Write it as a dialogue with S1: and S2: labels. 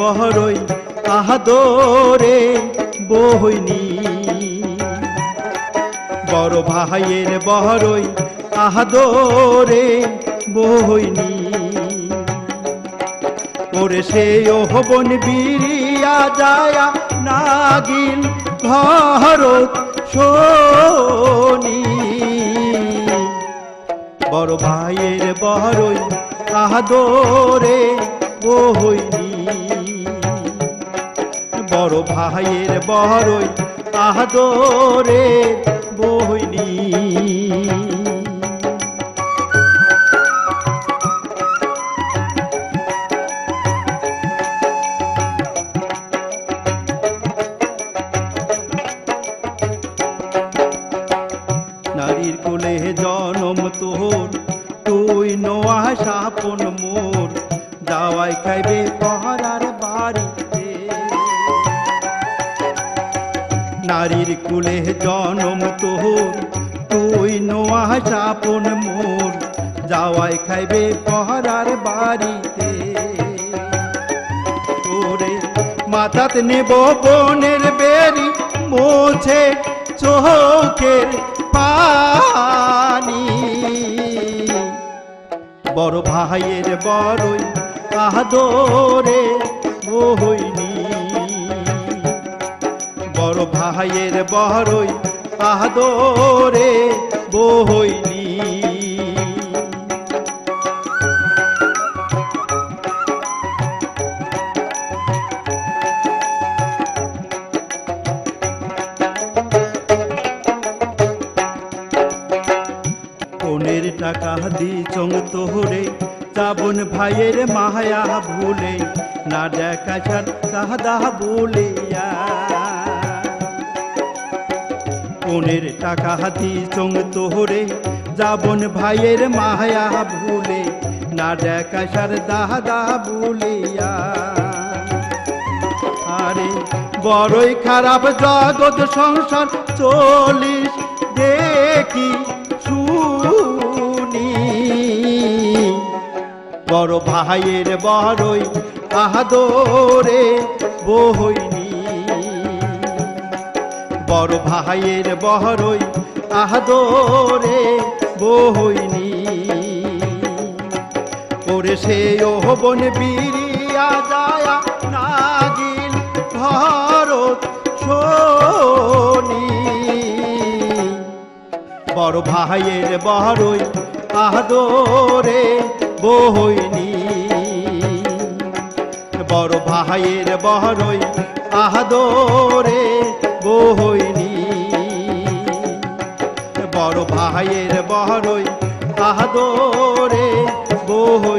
S1: বহরই আহাদরে বহইনি বড় ভাইয়ের বহরই আহাদরে বহইনি ওরে সে ওহবন বিরিয়া যায়া নাগিন ঘরত শোনি বড় ভাইয়ের বহরই আহাদরে বহইনি বড় ভাইয়ের বহরই আহাদরে বহইনি নারীর কোলে জনম তোর তুই নোয়া সাপন মোর দাওয়াই খাইবে পহরার বাড়িতে নারীর কুলে জনম তোর তুই নোয়া সাপন মোর যাওয়াই খাইবে পহরার বাড়িতে তোরে মাথাত নেব বনের বেরি মোছে চোখের পানি বড় ভাইয়ের বড়ই আহাদরে বহইনি বড় ভাইয়ের বড়ই আহাদরে বহইনি কোনের টাকা দিছং তোহরে চাবন ভাইয়ের মায়া ভুলে না দেখা ছাড় দাদা বলিয়া কোনের টাকা দিছং তোহরে যাবন ভাইয়ের মায়া ভুলে না দেখা ছাড় দাদা বলিয়া আরে বড়ই খারাপ জগৎ সংসার চলিস দেখি শুনি বড় ভাইয়ের বড়ই আহাদরে বহইনি বড় ভাইয়ের বড়ই আহাদরে বহইনি ওরে সে ওহবন বিরিয়া যায়া নাগিন ঘরত শোনি বড় ভাইয়ের বড়ই আহাদরে বহইনি বড় ভাইয়ের বড়ই আহাদরে বহইনি বড় ভাইয়ের বড়ই আহাদরে বহইনি